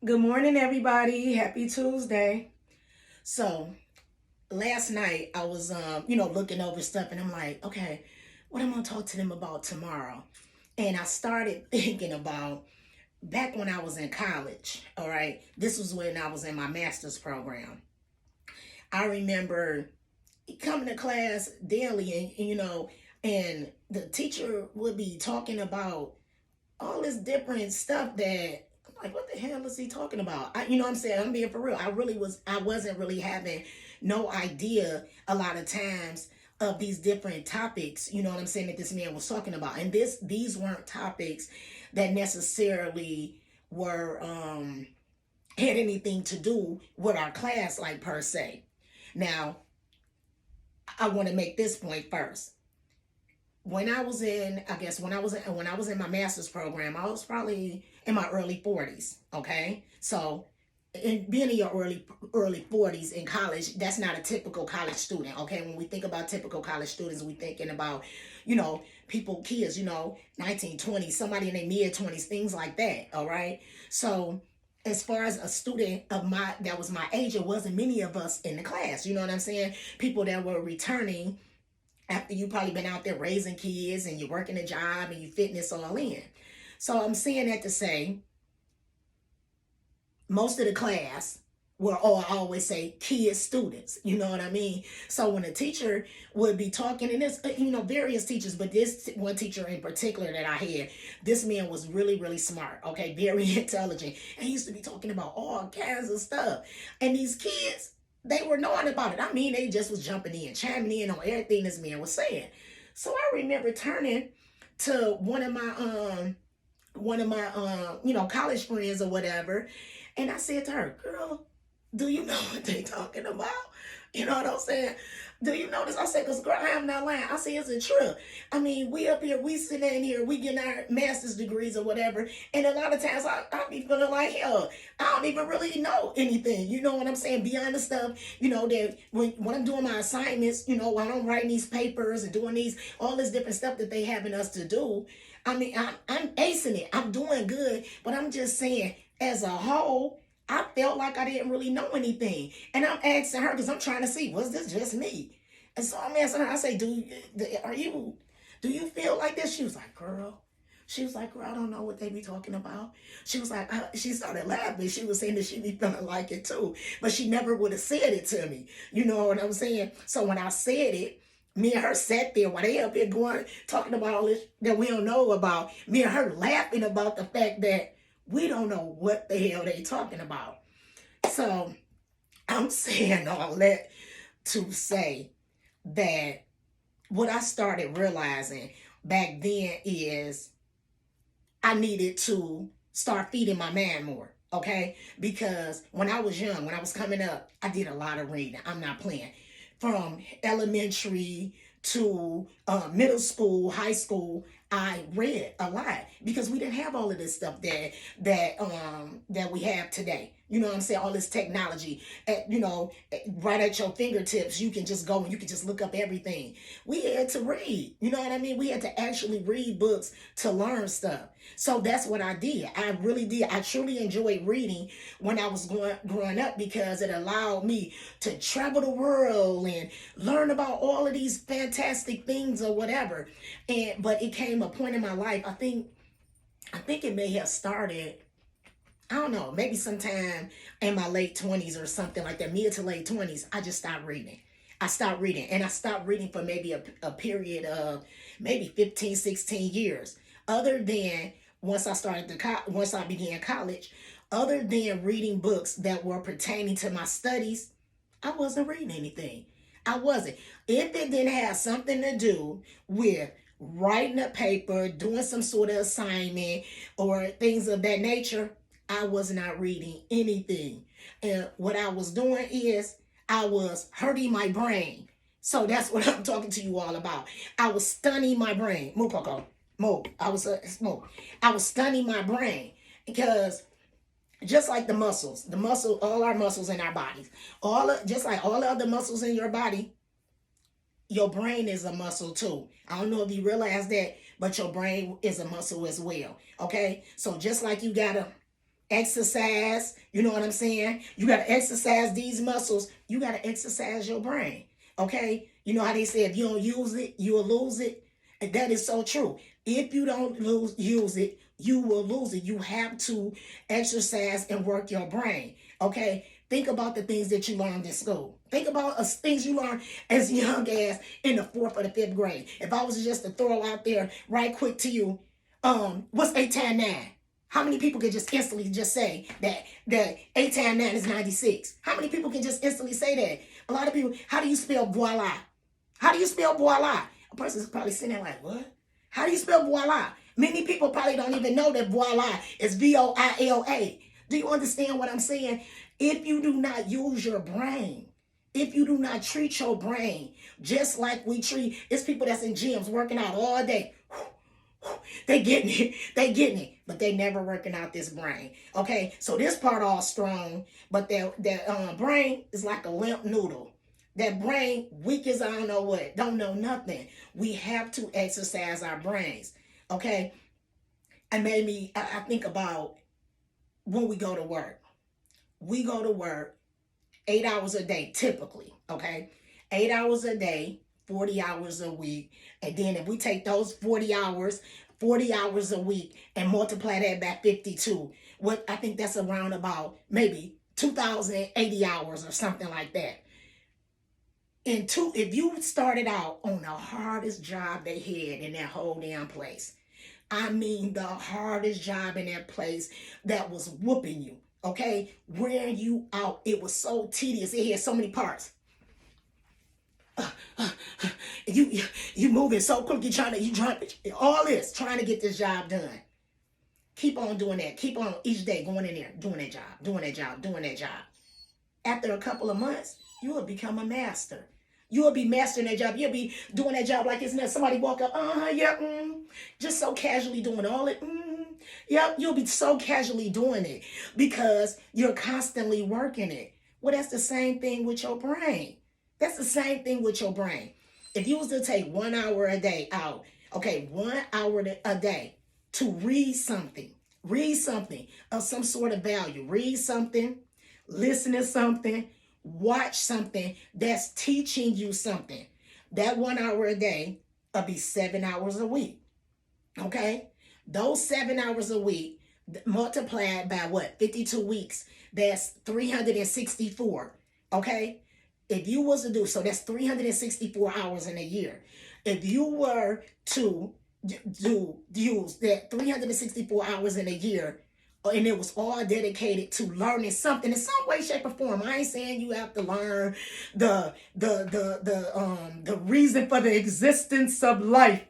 Good morning, everybody. Happy Tuesday. So last night I was, looking over stuff, and I'm like, okay, what am I gonna talk to them about tomorrow? And I started thinking about back when I was in college. All right, this was when I was in my master's program. I remember coming to class daily, and the teacher would be talking about all this different stuff that I'm like, what the hell is he talking about? You know what I'm saying? I'm being for real. I wasn't really having no idea a lot of times of these different topics, you know what I'm saying, that this man was talking about. And these weren't topics that necessarily were had anything to do with our class, like per se. Now, I want to make this point first. When I was in, I guess when I was in my master's program, I was probably in my early 40s. Okay, so being in your early 40s in college, that's not a typical college student. Okay, when we think about typical college students, we thinking about, kids, 19, 20, somebody in their mid 20s, things like that. All right, so as far as a student of my that was my age, it wasn't many of us in the class. You know what I'm saying? People that were returning after you probably been out there raising kids and you're working a job and you fitting this all in. So I'm saying that to say most of the class were all, I always say, kids, students. You know what I mean? So when a teacher would be talking, and there's, various teachers, but this one teacher in particular that I had, this man was really, really smart, okay, very intelligent. And he used to be talking about all kinds of stuff. And these kids, they were knowing about it. I mean, they just was jumping in, chiming in on everything this man was saying. So I remember turning to one of my college friends or whatever, and I said to her, girl, do you know what they talking about? You know what I'm saying? Do you know this? I said, because girl, I am not lying. I said, it's a trip. I mean, we up here, we sitting in here, we getting our master's degrees or whatever. And a lot of times I be feeling like, hell, I don't even really know anything. You know what I'm saying? Beyond the stuff, that when I'm doing my assignments, while I'm writing these papers and doing all this different stuff that they having us to do. I mean, I'm acing it. I'm doing good. But I'm just saying, as a whole, I felt like I didn't really know anything. And I'm asking her because I'm trying to see, was this just me? And so I'm asking her, I say, do you feel like this? She was like, girl. She was like, girl, I don't know what they be talking about. She was like, she started laughing. She was saying that she be feeling like it too. But she never would have said it to me. You know what I'm saying? So when I said it, me and her sat there while they up here going, talking about all this that we don't know about. Me and her laughing about the fact that we don't know what the hell they talking about. So I'm saying all that to say that what I started realizing back then is I needed to start feeding my man more. Okay, because when I was young, when I was coming up, I did a lot of reading. I'm not playing. From elementary to middle school, high school, I read a lot because we didn't have all of this stuff that we have today. You know what I'm saying? All this technology, right at your fingertips. You can just go and you can just look up everything. We had to read. You know what I mean? We had to actually read books to learn stuff. So that's what I did. I really did. I truly enjoyed reading when I was growing up because it allowed me to travel the world and learn about all of these fantastic things or whatever. But it came a point in my life. I think it may have started, I don't know, maybe sometime in my late 20s or something like that, mid to late 20s. I just stopped reading. I stopped reading, and I stopped reading for maybe a period of maybe 15, 16 years. Other than once I began college, other than reading books that were pertaining to my studies, I wasn't reading anything. I wasn't. If it didn't have something to do with writing a paper, doing some sort of assignment, or things of that nature, I was not reading anything. And what I was doing is I was hurting my brain. So that's what I'm talking to you all about. I was stunning my brain. Move, Coco. Move. Move. I was stunning my brain because just like all our muscles in our bodies, just like all the other muscles in your body, your brain is a muscle too. I don't know if you realize that, but your brain is a muscle as well. Okay, so just like you gotta exercise. You know what I'm saying? You got to exercise these muscles. You got to exercise your brain. Okay? You know how they say if you don't use it, you will lose it? And that is so true. If you don't use it, you will lose it. You have to exercise and work your brain. Okay? Think about the things that you learned in school. Think about things you learned as young as in the 4th or the 5th grade. If I was just to throw out there right quick to you, what's 8 times 9? How many people can just instantly just say that 8 times 9 is 96? How many people can just instantly say that? A lot of people, how do you spell voila? How do you spell voila? A person's probably sitting there like, what? How do you spell voila? Many people probably don't even know that voila is V-O-I-L-A. Do you understand what I'm saying? If you do not use your brain, if you do not treat your brain just like we treat, it's people that's in gyms working out all day. They getting it, but they never working out this brain. Okay, so this part all strong, but their brain is like a limp noodle. That brain weak as I don't know what, don't know nothing. We have to exercise our brains. Okay, and maybe I think about when we go to work. We go to work 8 hours a day, typically. Okay, 8 hours a day, 40 hours a week. And then if we take those 40 hours a week and multiply that by 52, what I think that's around about maybe 2,080 hours or something like that. If you started out on the hardest job they had in that whole damn place, I mean the hardest job in that place that was whooping you, okay? Wearing you out. It was so tedious. It had so many parts. You moving so quick, you trying all this, trying to get this job done. Keep on doing that. Keep on each day going in there, doing that job. After a couple of months, you will become a master. You will be mastering that job. You'll be doing that job like it's not somebody walk up, just so casually doing all it. Yep, you'll be so casually doing it because you're constantly working it. Well, that's the same thing with your brain. That's the same thing with your brain. If you was to take 1 hour a day out, okay, 1 hour a day to read something of some sort of value, read something, listen to something, watch something that's teaching you something. That 1 hour a day will be 7 hours a week. Okay? Those 7 hours a week multiplied by what? 52 weeks. That's 364. Okay? If you was to do, so that's 364 hours in a year. If you were to use that 364 hours in a year, and it was all dedicated to learning something in some way, shape, or form. I ain't saying you have to learn the reason for the existence of life.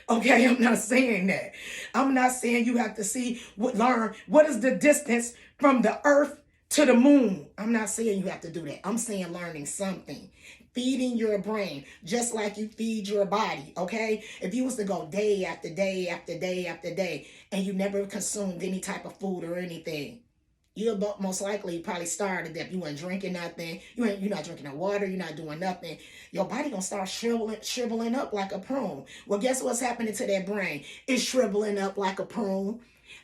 Okay, I'm not saying that. I'm not saying you have to learn what is the distance from the earth to the moon. I'm not saying you have to do that. I'm saying learning something. Feeding your brain, just like you feed your body, okay? If you was to go day after day after day after day, and you never consumed any type of food or anything, you'll most likely probably starve to death. You weren't drinking nothing. You're not drinking no water. You're not doing nothing. Your body gonna start shriveling up like a prune. Well, guess what's happening to that brain? It's shriveling up like a prune.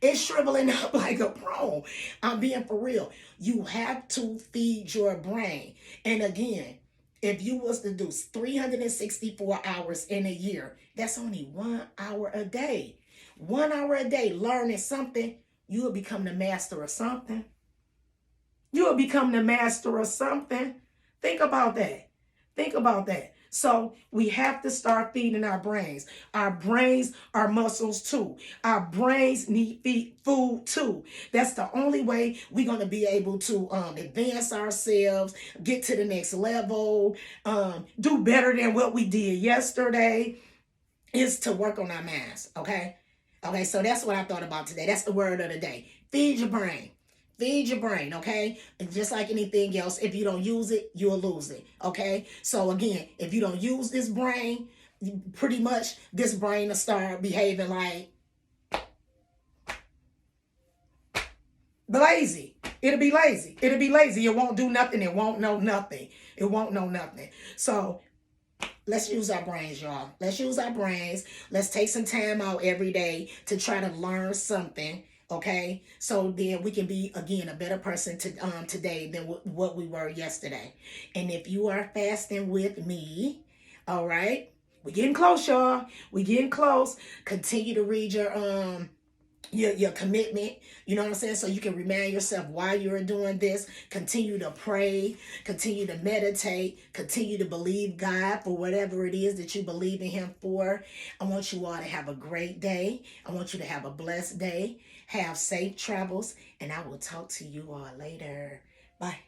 It's shriveling up like a prune. I'm being for real. You have to feed your brain. And again, if you was to do 364 hours in a year, that's only 1 hour a day. 1 hour a day learning something, you will become the master of something. You will become the master of something. Think about that. Think about that. So we have to start feeding our brains. Our brains are muscles too. Our brains need food too. That's the only way we're going to be able to advance ourselves, get to the next level, do better than what we did yesterday, is to work on our minds, okay? Okay, so that's what I thought about today. That's the word of the day. Feed your brain. Feed your brain, okay? And just like anything else, if you don't use it, you'll lose it, okay? So again, if you don't use this brain, pretty much this brain will start behaving like lazy. It'll be lazy. It'll be lazy. It won't do nothing. It won't know nothing. It won't know nothing. So let's use our brains, y'all. Let's use our brains. Let's take some time out every day to try to learn something. Okay, so then we can be again a better person to today than what we were yesterday. And if you are fasting with me, all right, we getting close, y'all. We getting close. Continue to read your commitment, you know what I'm saying, so you can remind yourself why you're doing this. Continue to pray, continue to meditate, continue to believe God for whatever it is that you believe in him for. I want you all to have a great day. I want you to have a blessed day. Have safe travels, and I will talk to you all later. Bye.